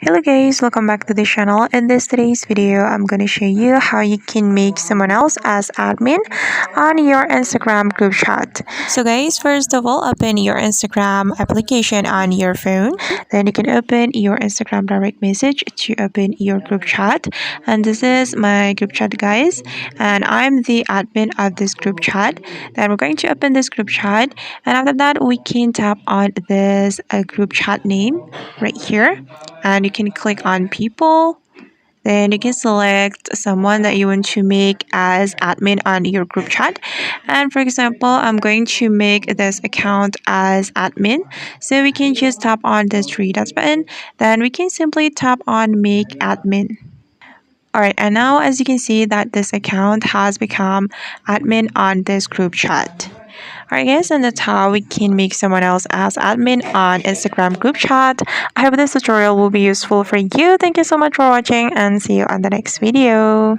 Hello guys, welcome back to the channel. In this today's video, I'm going to show you how you can make someone else as admin on your Instagram group chat. So guys, first of all, open your Instagram application on your phone. Then you can open your Instagram direct message to open your group chat. And this is my group chat guys. And I'm the admin of this group chat. Then we're going to open this group chat. And after that, we can tap on this group chat name right here, and you can click on people. Then you can select someone that you want to make as admin on your group chat. And for example, I'm going to make this account as admin, so we can just tap on this three dots button. Then we can simply tap on make admin. Alright, and now as you can see that this account has become admin on this group chat. Alright guys, and that's how we can make someone else as admin on Instagram group chat. I hope this tutorial will be useful for you. Thank you so much for watching and see you on the next video.